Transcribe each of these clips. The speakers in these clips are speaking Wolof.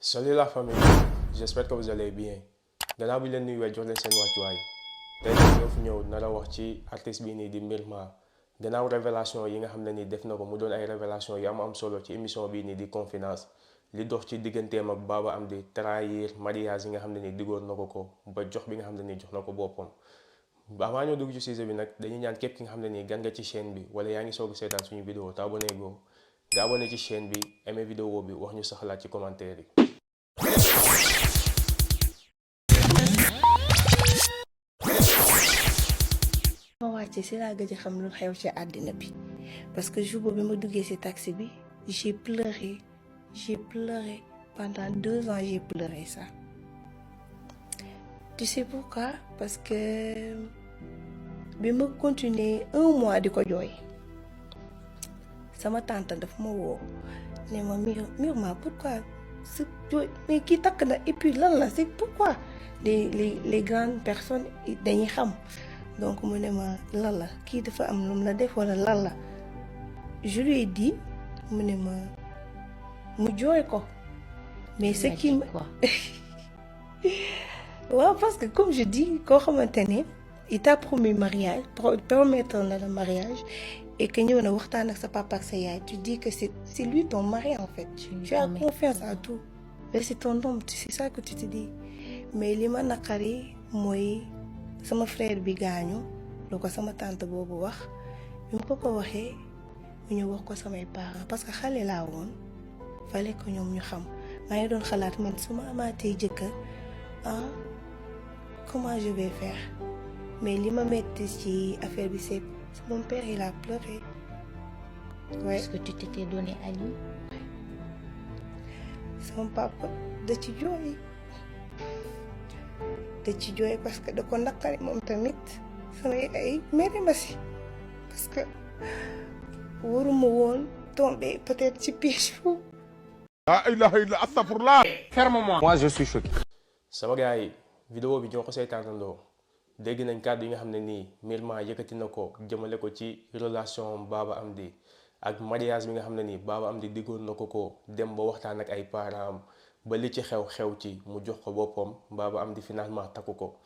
Salut la famille, j'espère que vous allez bien. Gannaaw bi leen nuyuwee jox leen seen wàccuwaay tey nag ñoo fi ñëw nar a wax ci artiste bii nii di Myrma gannaaw révélation yi nga xam ne nii def na ko mu doon ay révélation yu am solo ci émission bii nii di Confidence li dox ci digganteem ak Baba Amdy trahir mariage yi nga xam ne nii diggoon na ko ba jox bi nga xam ne nii jox na ko boppam. Avant ñoo dugg ci sujet bi nag dañuy ñaan képp ki nga xam ne nii gan nga ci chaîne bi wala yaa ngi soog a seetaan suñu vidéo te abonné goo nga abonné ci chaîne bi aimé vidéo bi wax ñu sa xalaat ci commentaire yi. ma wàccee si laa gëj a xam lu xew ci àddina bi parce que jour boobu ma duggee si taxi bi j'ai pleuré pendant 2 ans, j'ai pleuré ça. Tu sais pourquoi? Parce que bi ma continuer 1 mois di ko jooy sama tante daf ma woo ne ma Myrma pourquoi si jooy mais kii takk na et puis lan la c'est pourquoi les grandes personnes dañuy xam. Donc mu ne ma lan la kii dafa am lu mu la def wala lan la je lui ai dit mu ne ma mu jooy ko mais ce qui waaw parce que comme je dis koo xamante ne il t'a promis mariage promettre na le mariage et que ñëw na waxtaan ak sa papa ak sa yaay tu dis que c'est lui ton mari en fait tu as confiance à tout mais c'est ton homme c'est ça que tu te dis mais li ma naqari mooy sama frère bi gaañu lu ko sama tante boobu wax bi ma ko waxee mu ñëw wax ko samay parents parce que xale laa woon fallait que ñoom ñu xam maa ngi doon xalaat man su ma amaatee jëkkër comment je vais faire mais li ma metti ci affaire bi c'est mon père il a pleuré. Ouais. Est-ce que tu t'étais donné à lui? Sama papa da ci jooy parce que da ko naqari moom tamit sama ay mere ma si parce que waruma woon tomber peut-être ci piège foofu. La ilaha illa astaghfirullah. Ferme-moi. Moi je suis choqué. Sama gars yi vidéo bi ñoo ko seetaanandoo dégg nañ kàddu yi nga xam ne nii Myrma yëkkati na ko jëmale ko ci relation Baba Amdy ak mariage bi nga xam ne nii Baba Amdy diggoon na ko dem ba waxtaan ak ay parents am ba li ci xew ci mu jox ko boppam Baba Amdy finalement takku ko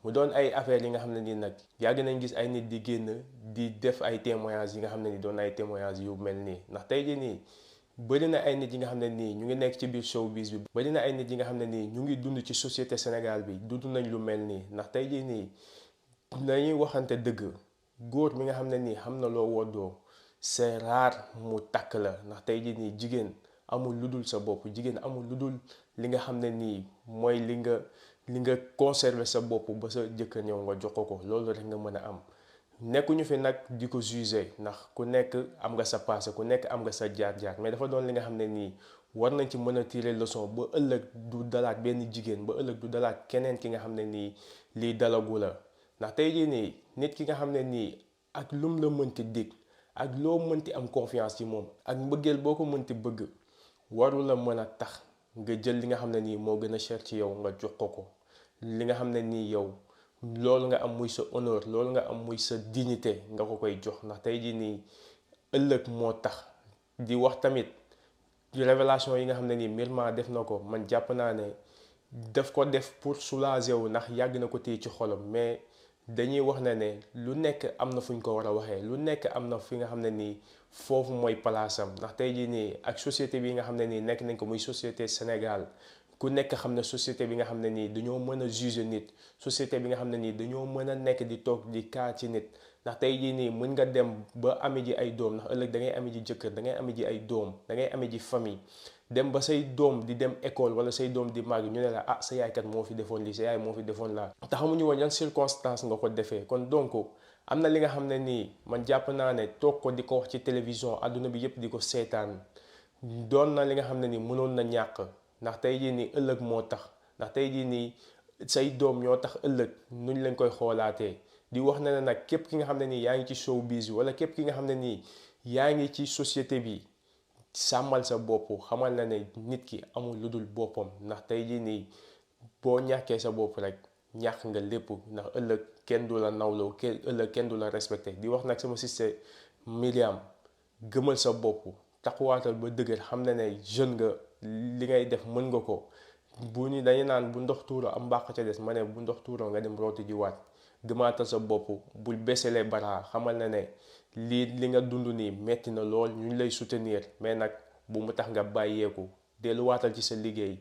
mu doon ay affaires yi nga xam ne nii nag yàgg nañ gis ay nit di génn di def ay témoignages yi nga xam ne ni doon ay témoignages yu mel nii ndax tey jii nii bëri na ay nit yi nga xam ne nii ñu ngi nekk ci biir showbiz bi bëri na ay nit yi nga xam ne nii ñu ngi dund ci société Sénégal bi dund nañ lu mel nii ndax tey jii nii dañuy waxante dëgg góor mi nga xam ne nii xam na loo woddoo c'est rare mu takk la ndax tey jii nii jigéen amul lu dul sa bopp jigéen amul lu dul li nga xam ne nii mooy li nga conserver sa bopp ba sa jëkkër ñëw nga jox ko loolu rek nga mën a am nekkuñu fi nag di ko juger ndax ku nekk am nga sa passé ku nekk am nga sa jaar-jaar mais dafa doon li nga xam ne nii war nañ ci mën a tirer leçon ba ëllëg du dalaat benn jigéen ba ëllëg du dalaat keneen ki nga xam ne nii lii dalagu la ndax tey jii nii nit ki nga xam ne nii ak lum la mënti dig ak loo mënti am confiance ci moom ak mbëggeel boo ko mënti bëgg waru la mën a tax nga jël li nga xam ne nii moo gën a cher ci yow nga jox ko li nga xam ne nii yow loolu nga am muy sa honneur loolu nga am muy sa dignité nga ko koy jox ndax tey jii nii ëllëg moo tax di wax tamit révélation yi nga xam ne nii Myrma def na ko man jàpp naa ne daf ko def pour soulager wu ndax yàgg na ko téye ci xolam mais dañuy wax ne lu nekk am na fu ñu ko war a waxee lu nekk am na fi nga xam ne nii foofu mooy palaasam ndax tey jii nii ak société bi nga xam ne nii nekk nañ ko muy société Sénégal ku nekk xam ne société bi nga xam ne nii dañoo mën a juger nit société bi nga xam ne nii dañoo mën a nekk di toog di kaa ci nit ndax tey jii nii mën nga dem ba ami ji ay doom ndax ëllëg da ngay ami ji jëkkër da ngay ami ji ay doom da ngay ami ji famille dem ba say doom di dem école wala say doom di màgg ñu ne la sa yaay kat moo fi defoon lii sa yaay moo fi defoon laa te xamuñu woon yan circonstance nga ko defee kon donc am na li nga xam ne nii man jàpp naa ne toog ko di ko wax ci télévision adduna bi yëpp di ko seetaan doon na li nga xam ne nii mënoon na ñàkk ndax tey jii nii ëllëg moo tax ndax tey jii nii say doom ñoo tax ëllëg nuñ lañ koy xoolaatee di wax ne nag képp ki nga xam ne nii yaa ngi ci showbiz bi wala képp ki nga xam ne nii yaa ngi ci société bi sàmmal sa bopp xamal na ne nit ki amul lu dul boppam ndax tey jii nii boo ñàkkee sa bopp rek ñàkk nga lépp ndax ëllëg kenn du la nawloo ëllëg kenn du la respecté di wax nag sama sister Myriam gëmal sa bopp taxawaatal ba dëgër xam na ne jeune nga li ngay def mën nga ko bu ñu dañu naan bu ndox tuuro am mbàq ca des ma ne bu ndox tuuro nga dem rooti ji waat gëmaatal sa bopp bul baisser les bras xamal na ne li nga dund nii metti na lool ñu ngi lay soutenir mais nag bu mu tax nga bàyyeeku delluwaatal ci sa liggéey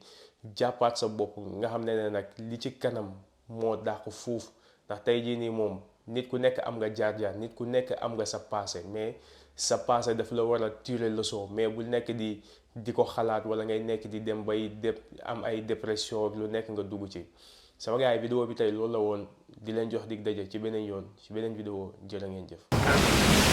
jàppaat sa bopp nga xam ne nag li ci kanam moo dàq fuuf ndax tey jii nii moom nit ku nekk am nga jaar-jaar nit ku nekk am nga sa passé mais sa passé daf la war a tirer leçon mais bul nekk di ko xalaat wala ngay nekk di dem bay am ay dépression lu nekk nga dugg ci sama gars yi vidéo bi tey loolu la woon di leen jox dig daje ci beneen yoon ci beneen vidéo jërë ngeen jëf